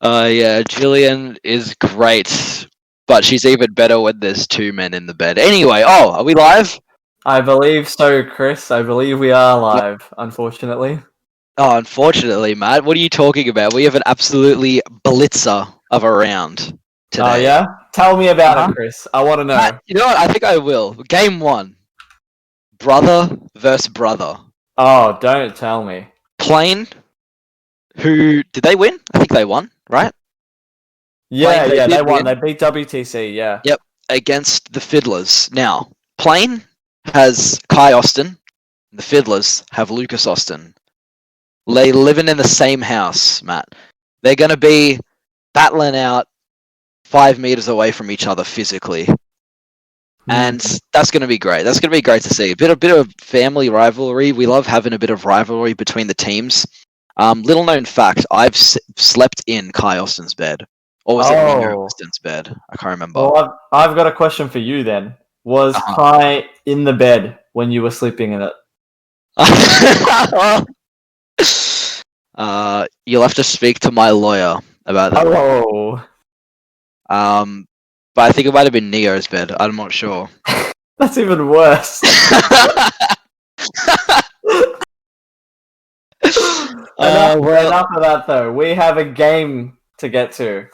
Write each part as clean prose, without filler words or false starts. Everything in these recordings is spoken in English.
Yeah, Jillian is great, but she's even better when there's two men in the bed. Anyway, are we live? I believe so, Chris. I believe we are live, unfortunately. Oh, unfortunately, Matt, what are you talking about? We have an absolutely blitzer of a round Oh, today. yeah? Tell me about Uh-huh. it, Chris. I want to Matt, know. you know what? I think I will. Game one, brother versus brother. Oh, don't tell me. Plane, who did they win? I think they won, right? Yeah, Plane, they yeah, did they won. win. They beat WTC, yeah. Yep, against the Fiddlers. Now, Plane has Kai Austin. The Fiddlers have Lucas Austin. They living in the same house, Matt. They're going to be battling out 5 meters away from each other physically, and that's going to be great. That's going to be great to see. A bit of family rivalry. We love having a bit of rivalry between the teams. Little known fact: I've slept in Kai Austin's bed, or was it Nino Oh. Austin's bed? I can't remember. Well, I've got a question for you then. Was Uh-huh. Kai in the bed when you were sleeping in it? You'll have to speak to my lawyer about that. Oh. But I think it might have been Neo's bed. I'm not sure. That's even worse. Enough of that, though. We have a game to get to.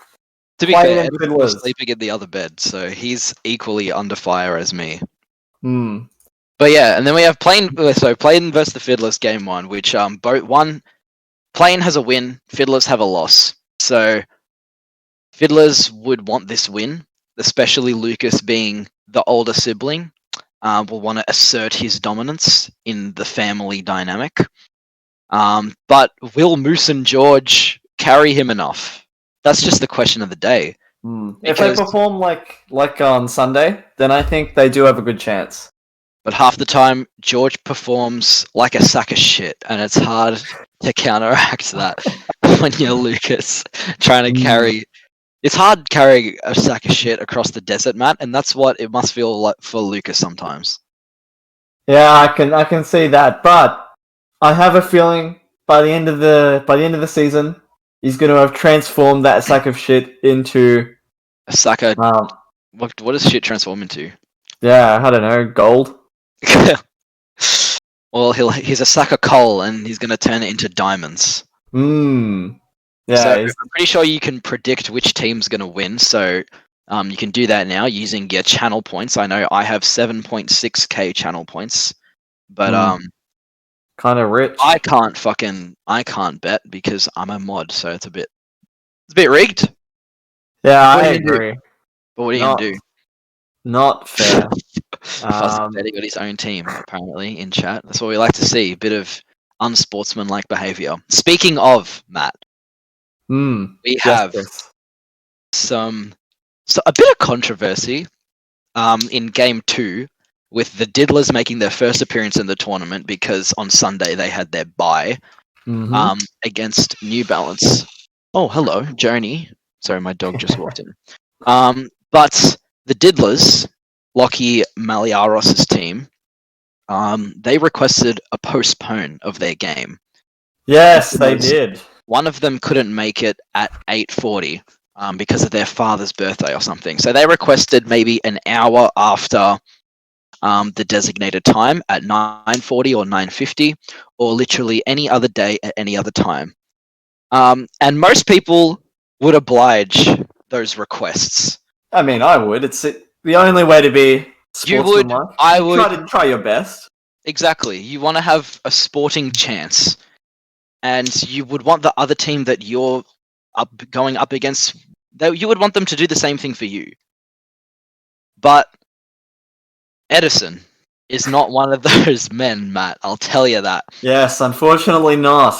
To be Plane fair, and Edison was Fiddlers. sleeping in the other bed, so he's equally under fire as me. Hmm. But yeah, and then we have Plane. So Plane versus the Fiddlers game one, which Plane has a win, Fiddlers have a loss. So Fiddlers would want this win, especially Lucas being the older sibling. Will want to assert his dominance in the family dynamic. But will Moose and George carry him enough? That's just the question of the day. If they Because, perform like on Sunday, then I think they do have a good chance. but half the time George performs like a sack of shit, and it's hard to counteract that when you're Lucas trying to carry. It's hard carrying a sack of shit across the desert, Matt, and that's what it must feel like for Lucas sometimes. Yeah, I can see that, but I have a feeling by the end of the season, he's going to have transformed that sack of shit into A sack of um what does shit transform into? yeah, I don't know, gold. Well, he's a sack of coal, and he's going to turn it into diamonds. Yeah, So I'm pretty sure you can predict which team's going to win. So you can do that now using your channel points. I know I have 7.6k channel points, but kind of rich. I can't bet because I'm a mod, so it's a bit rigged. Yeah, What I are you gonna do? agree. But what are you gonna do? Not fair. Fuzzy Teddy got his own team apparently in chat. That's what we like to see. A bit of unsportsmanlike behavior. Speaking of Matt, we have yes. a bit of controversy in game 2 with the Diddlers making their first appearance in the tournament because on Sunday they had their bye against New Balance. Oh, hello, Joni. Sorry, my dog just walked in. But the Diddlers, Lockie Maliaros's team, they requested a postpone of their game. Yes, they did. One of them couldn't make it at 8:40 because of their father's birthday or something. So they requested maybe an hour after the designated time at 9:40 or 9:50, or literally any other day at any other time. And most people would oblige those requests. I mean, I would. It's the only way to be sportsmanlike. I would. Try your best. Exactly. You want to have a sporting chance, and you would want the other team that you're going up against. You would want them to do the same thing for you. But Edison is not one of those men, Matt. I'll tell you that. Yes, unfortunately not.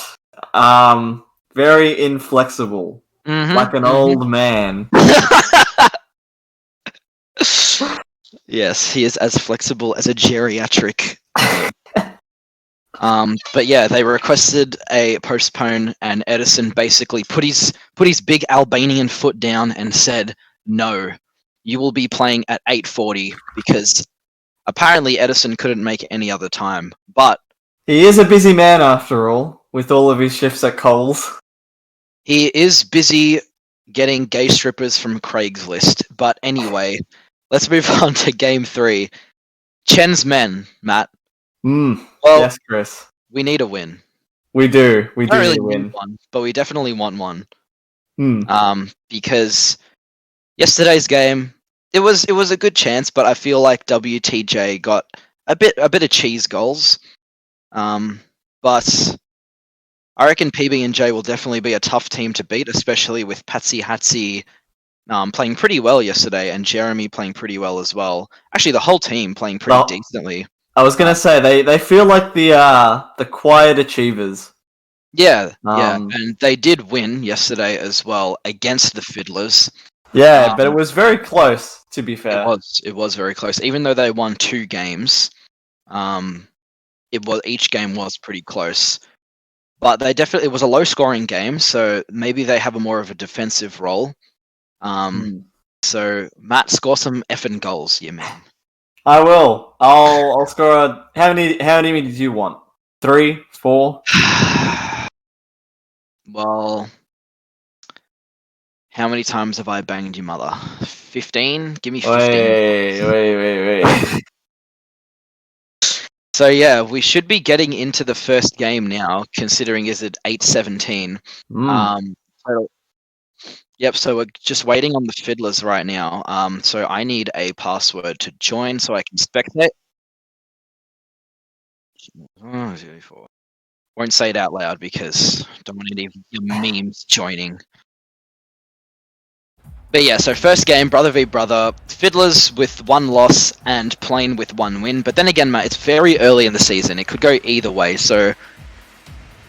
Very inflexible, like an old man. Yes, he is as flexible as a geriatric. But yeah, they requested a postpone, and Edison basically put his big Albanian foot down and said, "No, you will be playing at 8:40 because apparently Edison couldn't make any other time." But he is a busy man after all, with all of his shifts at Coles. He is busy getting gay strippers from Craigslist. But anyway, let's move on to game 3. Chen's men, Matt. Well, Yes, Chris. we need a win. We do. We We don't do really need a need win. one, but we definitely want one. Hmm. Because yesterday's game, it was a good chance, but I feel like WTJ got a bit of cheese goals. But I reckon PB&J will definitely be a tough team to beat, especially with Patsy Hatsy playing pretty well yesterday, and Jeremy playing pretty well as well. Actually, the whole team playing pretty decently. I was gonna say they feel like the quiet achievers. Yeah, and they did win yesterday as well against the Fiddlers. Yeah, but it was very close. To be fair, It was very close, even though they won 2 games. Each game was pretty close. But it was a low scoring game, so maybe they have more of a defensive role. So Matt, score some effing goals, you man. I will. I'll score. How many did you want? 3, 4? Well, how many times have I banged your mother? 15? Give me 15. Wait. So yeah, we should be getting into the first game now, considering is it 8:17. Yep, so we're just waiting on the Fiddlers right now. So I need a password to join so I can spectate. Oh, 04. Won't say it out loud because don't want any of your memes joining. But yeah, so first game, brother v brother, Fiddlers with 1 loss and Plain with 1 win. But then again, Matt, it's very early in the season. It could go either way. So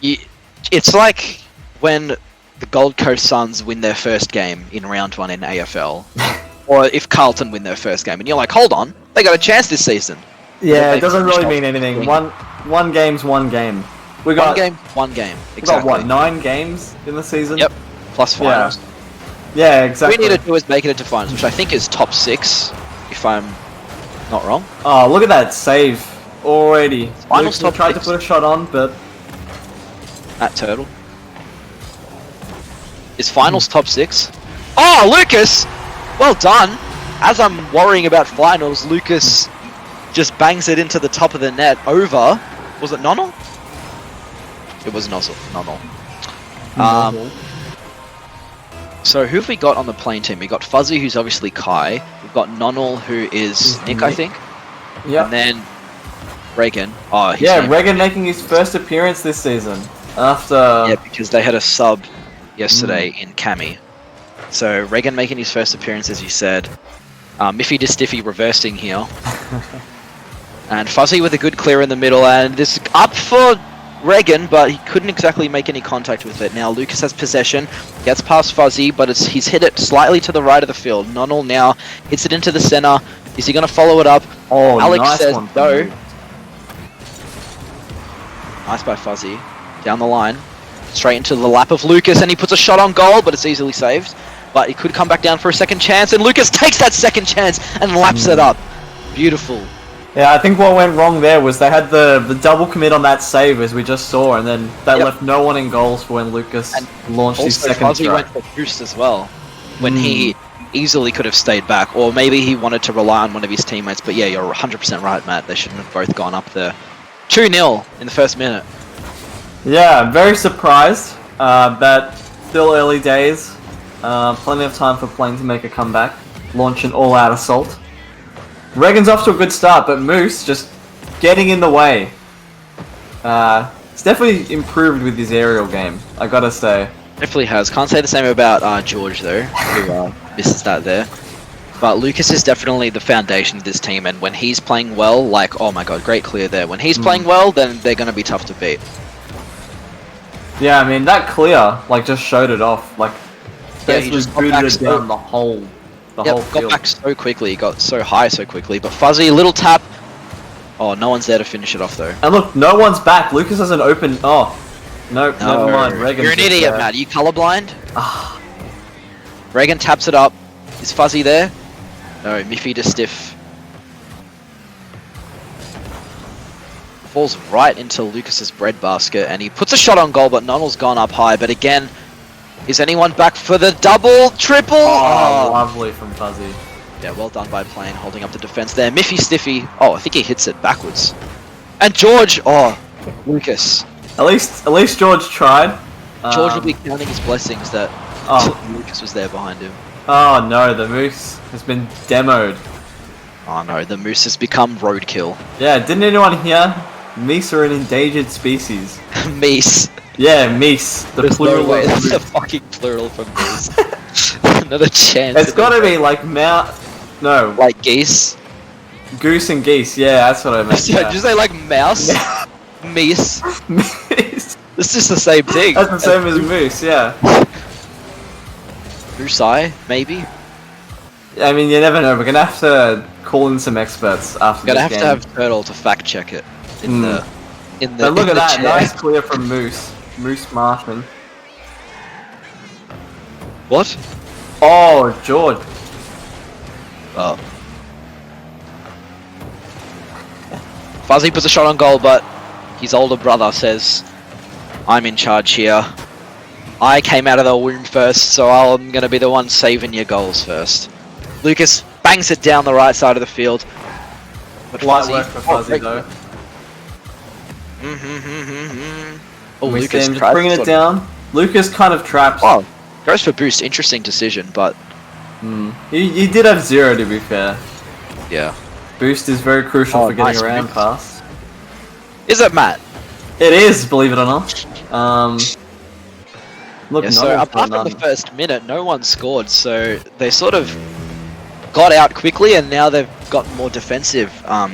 it's like when the Gold Coast Suns win their first game in round 1 in AFL. Or if Carlton win their first game. And you're like, hold on, they got a chance this season. Yeah, it doesn't really mean anything. One game's one game. We got one game. Exactly. We got what, 9 games in the season? Yep. Plus finals. Yeah, exactly. What we need to do is make it into finals, which I think is top 6, if I'm not wrong. Oh, look at that save already. Finals top tried 6. to put a shot on, but At Turtle. Is finals top 6? Oh, Lucas! Well done! As I'm worrying about finals, Lucas just bangs it into the top of the net over... Was it Nonnell? It was Nonnell. So who have we got on the Plain team? We got Fuzzy, who's obviously Kai. We've got Nonnell, who is Nick, I think. Yeah. And then Reagan. Oh, Reagan making his first appearance this season after. Yeah, because they had a sub yesterday in Cami. So Reagan making his first appearance, as you said. Miffy to Stiffy reversing here. And Fuzzy with a good clear in the middle, and this is up for Reagan, but he couldn't exactly make any contact with it. Now Lucas has possession, gets past Fuzzy, but he's hit it slightly to the right of the field. Nonnell now hits it into the center. Is he going to follow it up? Oh, Alex nice says one no. Nice by Fuzzy. Down the line. Straight into the lap of Lucas, and he puts a shot on goal, but it's easily saved. But he could come back down for a second chance, and Lucas takes that second chance and laps it up. Beautiful. Yeah, I think what went wrong there was they had the double commit on that save, as we just saw, and then that left no one in goals for when Lucas launched his second Fuzzy strike. went for boost as well, when he easily could have stayed back, or maybe he wanted to rely on one of his teammates. But yeah, you're 100% right, Matt. They shouldn't have both gone up there. 2-0 in the first minute. Yeah, I'm very surprised, but still early days. Plenty of time for Plain to make a comeback, launch an all-out assault. Reagan's off to a good start, but Moose just getting in the way. It's definitely improved with his aerial game, I gotta say. Definitely has. Can't say the same about George, though, who misses that there. But Lucas is definitely the foundation of this team, and when he's playing well, like, oh my god, great clear there. When he's playing well, then they're going to be tough to beat. Yeah, I mean, that clear, like, just showed it off. Like, he just booted it down the whole field. Got back so quickly, got so high so quickly. But Fuzzy, little tap. Oh, no one's there to finish it off, though. And look, no one's back. Lucas has an open... Oh. Nope, no, never mind. Reagan's you're an idiot, Matt. Are you colorblind? Reagan taps it up. Is Fuzzy there? No, Miffy to Stiff. Falls right into Lucas's breadbasket, and he puts a shot on goal, but Nonnell's gone up high. But again, Is anyone back for the double, triple? Oh, lovely from Fuzzy. Yeah, well done by Plane, holding up the defense there. Miffy Stiffy. Oh, I think he hits it backwards. And George. Oh, Lucas. At least George tried. George will be counting his blessings that Lucas was there behind him. Oh no, the moose has been demoed. Oh no, the moose has become roadkill. Yeah, didn't anyone hear? Meese are an endangered species. Meese. Yeah, meese. The There's plural no way of that's a moose. fucking plural from meese. Not a chance. It's gotta be like no, like geese. goose and geese. Yeah, that's what I meant. Did you say like mouse? Meese. Meese. It's just the same thing. That's the same as moose. Yeah. Moose-eye, maybe. I mean, you never know. We're gonna have to call in some experts after Gonna this have game. to have Turtle to fact check it in the But look in at the that, chair. nice clear from Moose. Moose Marshman. What? Oh, George. Oh. Fuzzy puts a shot on goal, but his older brother says, "I'm in charge here. I came out of the womb first, so I'm gonna be the one saving your goals first." Lucas bangs it down the right side of the field. But Light Fuzzy, work for Fuzzy though. Oh, We see Lucas him just tries bringing to it down. Lucas kind of traps. Oh, goes for boost. Interesting decision, but You did have 0 to be fair. yeah. Boost is very crucial Oh, for getting nice around boost. fast. Is it Matt? It is, believe it or not. Look, Yeah, no so one's apart done from the first minute, no one scored, so they sort of got out quickly, and now they've got more defensive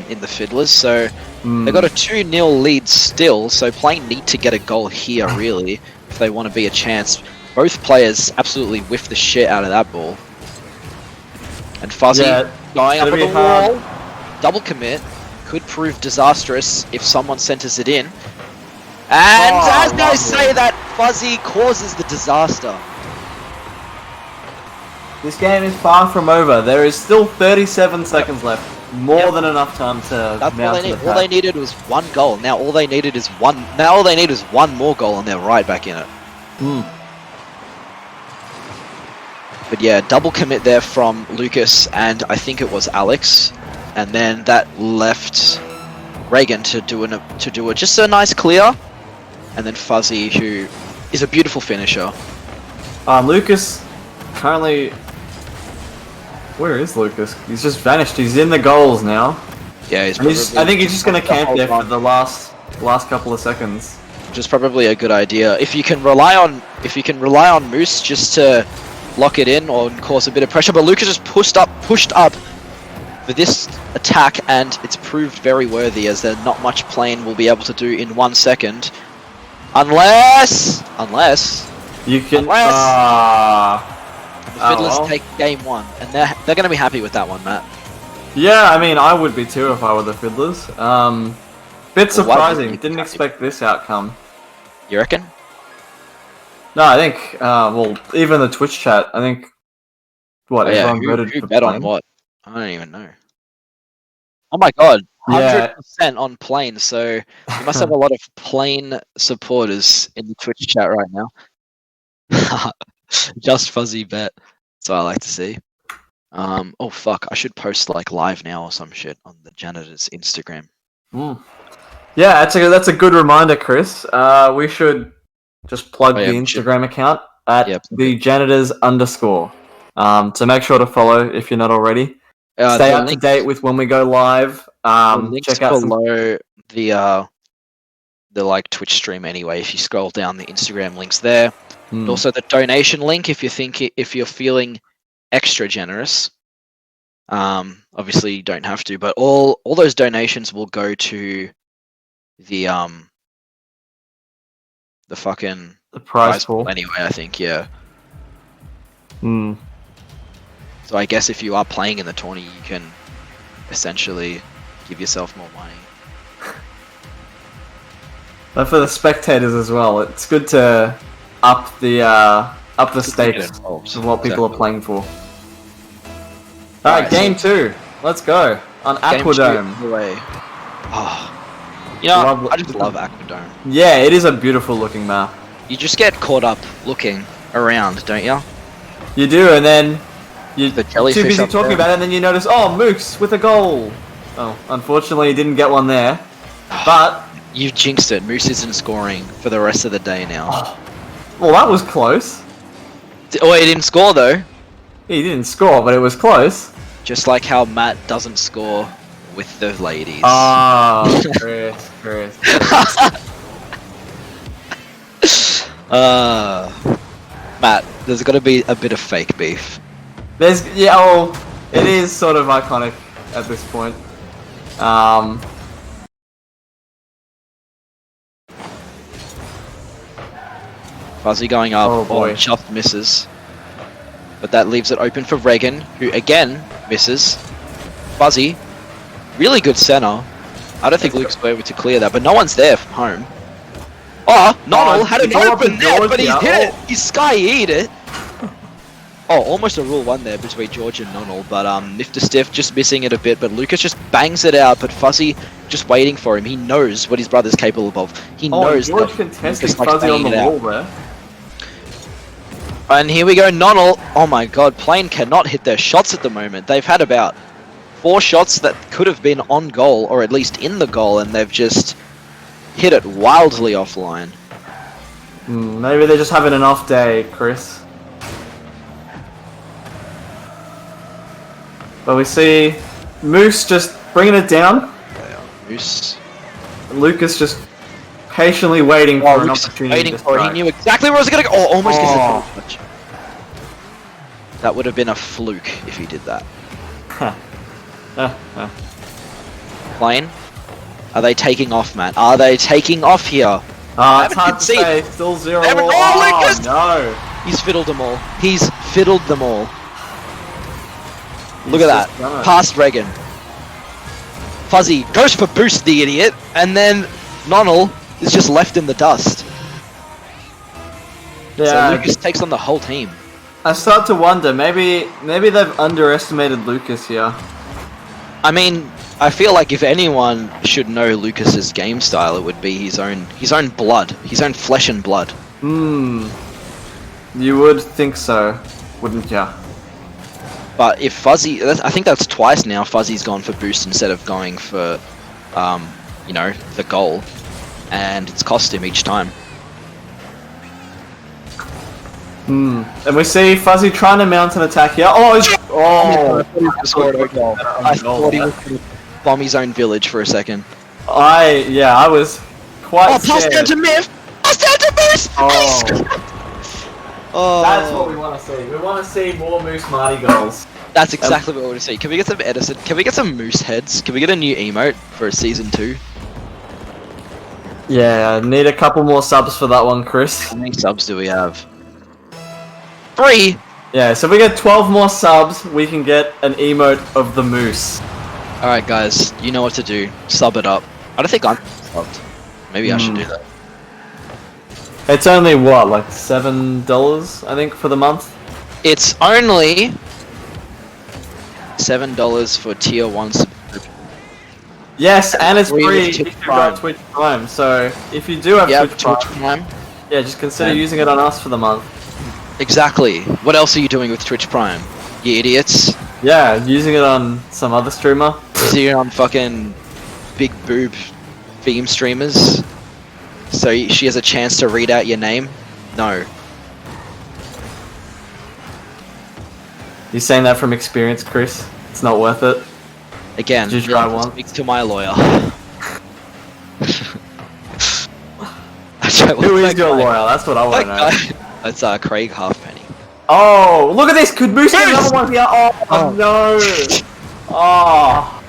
in the Fiddlers, so they've got a 2-0 lead still, so Plain need to get a goal here, really, if they want to be a chance. Both players absolutely whiff the shit out of that ball. And Fuzzy going up on the wall, double commit, could prove disastrous if someone centers it in. And as I say that, Fuzzy causes the disaster. This game is far from over. There is still 37 seconds left. More than enough time to That's all mount they an need. All they needed was one goal. Now all they needed is one. Now all they need is one more goal, and they're right back in it. But yeah, double commit there from Lucas, and I think it was Alex, and then that left Reagan to do just a nice clear, and then Fuzzy, who is a beautiful finisher. Lucas currently. Where is Lucas? He's just vanished. He's in the goals now. Yeah, I think he's just gonna camp there for the last couple of seconds. Which is probably a good idea. If you can rely on Moose just to lock it in or cause a bit of pressure, but Lucas just pushed up for this attack, and it's proved very worthy, as there's not much Plane will be able to do in 1 second, unless You can. the Fiddlers take game 1, and they're going to be happy with that one, Matt. Yeah, I mean, I would be too if I were the Fiddlers. Bit surprising. you Didn't be expect this outcome. You reckon? No, I think. Well, even the Twitch chat. I think. What everyone voted who for bet Plane? on what? I don't even know. Oh my god, Yeah. 100% on Plane, so you must have a lot of Plane supporters in the Twitch chat right now. Just Fuzzy bet. That's what I like to see. Oh fuck, I should post like live now or some shit on the Janitors Instagram. Yeah, that's a good reminder, Chris. We should just plug yeah, the we Instagram account at Yep. the janitors_. So make sure to follow if you're not already. Stay The up to date with when we go live. the links Check out some. below the like Twitch stream anyway. If you scroll down the Instagram links there, and also the donation link if you're feeling extra generous. Obviously you don't have to, but all those donations will go to the fucking The prize pool. anyway, I think, yeah. Hmm. So I guess if you are playing in the tourney, you can essentially give yourself more money. But for the spectators as well, it's good to up the stakes involved. of what people are Exactly. playing for. Alright, Alright, game 2. Let's go. On Game Aquadome. two away. Oh. You know, Lovely. I just love Aquadome. Yeah, it is a beautiful looking map. You just get caught up looking around, don't you? You do, and then you're The too jellyfish busy up talking there. about it, and then you notice, oh, Moose with a goal. Oh, unfortunately, he didn't get one there. But, You've jinxed it. Moose isn't scoring for the rest of the day now. well, that was close. Oh, he didn't score though. He didn't score, but it was close. Just like how Matt doesn't score with the ladies. Ah, Chris. Matt, there's got to be a bit of fake beef. It is sort of iconic at this point. Fuzzy going up, Oh, boy. just misses. But that leaves it open for Regan, who again misses. Fuzzy, really good center. I don't think Luke's able to clear that, but no one's there from home. Oh, Nonnel had an go up open and net, George, but he's yeah. hit it. He's sky-e'd it. Oh, almost a rule one there between George and Nonnel, but Nifter Stiff just missing it a bit, but Lucas just bangs it out, but Fuzzy just waiting for him. He knows what his brother's capable of. He knows George that contesting Lucas likes Fuzzy on the banging it wall out. there. And here we go, Nonnel. Oh my god, Plane cannot hit their shots at the moment. They've had about 4 shots that could have been on goal, or at least in the goal, and they've just hit it wildly offline. Maybe they're just having an off day, Chris. But we see Moose just bringing it down. Moose. And Lucas just patiently waiting for an opportunity Waiting to for it. He strike. knew exactly where it was going to go. Oh, almost gets Oh. a touch. That would have been a fluke if he did that. Plane? Are they taking off, Matt? Are they taking off here? It's haven't hard to conceded. say. Still 0 They haven't- all. Oh, Lucas! No. He's fiddled them all. He's fiddled them all. Look He's at just done that. it. Past Regan. Fuzzy goes for boost, the idiot, and then Nonnel is just left in the dust. So Yeah, Lucas takes on the whole team. I start to wonder. Maybe they've underestimated Lucas here. I mean, I feel like if anyone should know Lucas's game style, it would be his own blood, his own flesh and blood. You would think so, wouldn't ya? But if Fuzzy, I think that's twice now Fuzzy's gone for boost instead of going for, the goal, and it's cost him each time. And we see Fuzzy trying to mount an attack here. Oh, Scored a goal. I thought he was going to bomb his own village for a second. I was quite Oh, pass scared. down to Miff! Pass down to Moose! Oh, That's what we want to see. We want to see more Moose Marty goals. that's exactly what we want to see. Can we get some Edison? Can we get some Moose heads? Can we get a new emote for season 2? Yeah, need a couple more subs for that one, Chris. How many subs do we have? 3! Yeah, so if we get 12 more subs, we can get an emote of the Moose. Alright guys, you know what to do. Sub it up. I don't think I'm subbed. Maybe I should do that. It's only what, like $7, I think, for the month? It's only $7 for tier 1 subscription. Yes, and it's Free free with if Twitch you've Prime. got Twitch Prime. So if you do have Yeah, Twitch Prime, Twitch Prime. yeah, just consider Yeah. using it on us for the month. Exactly. What else are you doing with Twitch Prime? You idiots. Yeah, using it on some other streamer. See you on fucking big boob theme streamers. So she has a chance to read out your name? No. You saying that from experience, Chris? It's not worth it. Again, Did you try you'll have to once? speak to my lawyer. Who is your lawyer? That's what I want to know. That's Craig Halfpenny. Oh, look at this! Could Moose get Moose! another one here? Oh, no! Oh,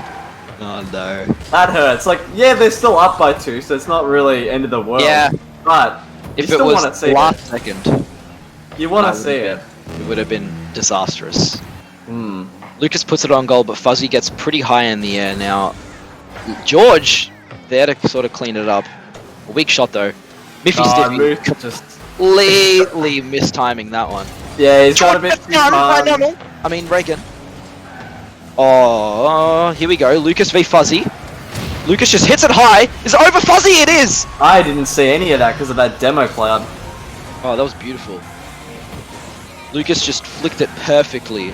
Oh no. that hurts. Like, yeah, they're still up by 2, so it's not really end of the world. Yeah. But If you it still was want to see last it. second, You want that to see it. would have been disastrous. Hmm. Lucas puts it on goal, but Fuzzy gets pretty high in the air now. George, there to sort of clean it up. A weak shot though. Miffy's Moose dipping. just... Completely mistiming that one. Yeah, he's got a George bit gets too down by far. Nonnel. I mean Reagan. Oh, here we go. Lucas v Fuzzy. Lucas just hits it high. Is it over Fuzzy? It is! I didn't see any of that because of that demo cloud. Oh, that was beautiful. Lucas just flicked it perfectly.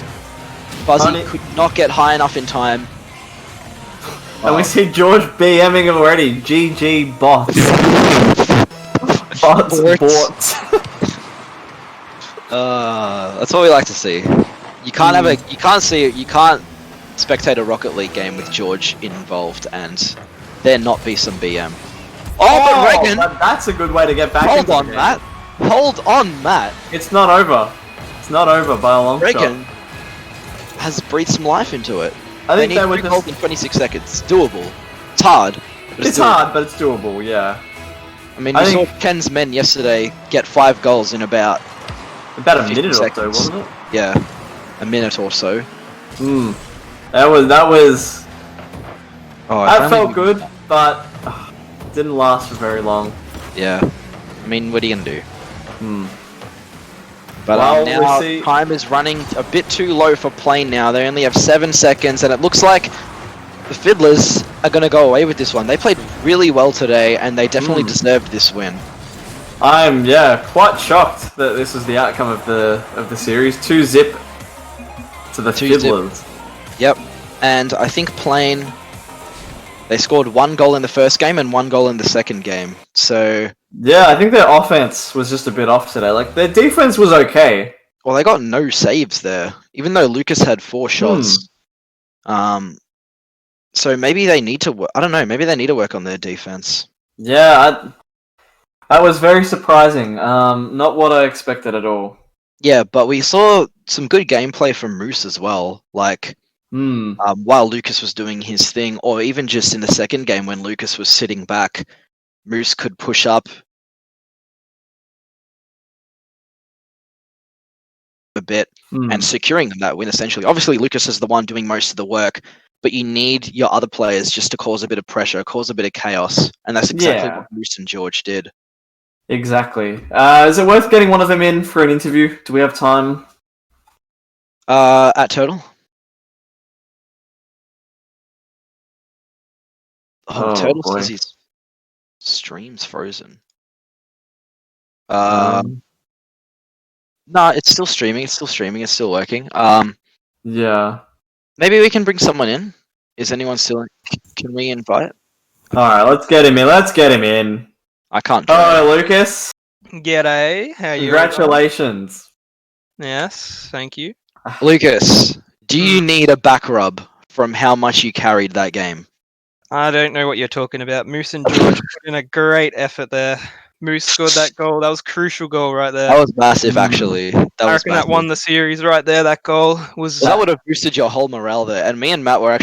Fuzzy Tourney- could not get high enough in time. And we see George BMing already. GG bots. Bots. Bots. That's what we like to see. You can't have you can't spectate a Rocket League game with George involved and there not be some BM. Oh, but Regan! That's a good way to get back Hold into on, the game. Matt. Hold on, Matt. It's not over. It's not over by a long Regan shot. has breathed some life into it. I think they need they were 3 goals in 26 seconds. It's doable. It's hard. But It's doable. hard, but it's doable, yeah. I mean, I we saw think- Ken's men yesterday get 5 goals in about About a 50 minute or so, seconds. wasn't it? Yeah, a minute or so. Hmm. That was. Oh, That felt good, but didn't last for very long. Yeah. I mean, what are you gonna do? Hmm. But Well, now we'll see. time is running a bit too low for Plane now. They only have 7 seconds, and it looks like the Fiddlers are going to go away with this one. They played really well today, and they definitely deserved this win. I'm quite shocked that this was the outcome of the series. 2-0 to the 2-0. Fiddlers. Yep. And I think Plane, they scored 1 goal in the first game and 1 goal in the second game. So, Yeah, I think their offense was just a bit off today. Like their defense was okay. well, they got no saves there, even though Lucas had 4 shots. So maybe they need to. I don't know. Maybe they need to work on their defense. Yeah, that was very surprising. Not what I expected at all. Yeah, but we saw some good gameplay from Moose as well. Like while Lucas was doing his thing, or even just in the second game when Lucas was sitting back, Moose could push up a bit and securing them that win essentially. Obviously, Lucas is the one doing most of the work, but you need your other players just to cause a bit of pressure, cause a bit of chaos, and that's exactly what Moose and George did. Exactly. Is it worth getting one of them in for an interview? Do we have time? At Total? Oh, Total boy. says his stream's frozen. No, it's still streaming. It's still working. Yeah. Maybe we can bring someone in. Is anyone still? Can we invite? All right, let's get him in. I can't. Do Oh, Lucas! G'day, how you? Congratulations. Yes, thank you. Lucas, do you need a back rub from how much you carried that game? I don't know what you're talking about. Moose and George put in a great effort there. Moose scored that goal. That was a crucial goal right there. That was massive, actually. I reckon that won the series right there. That goal was. That would have boosted your whole morale there. And me and Matt were actually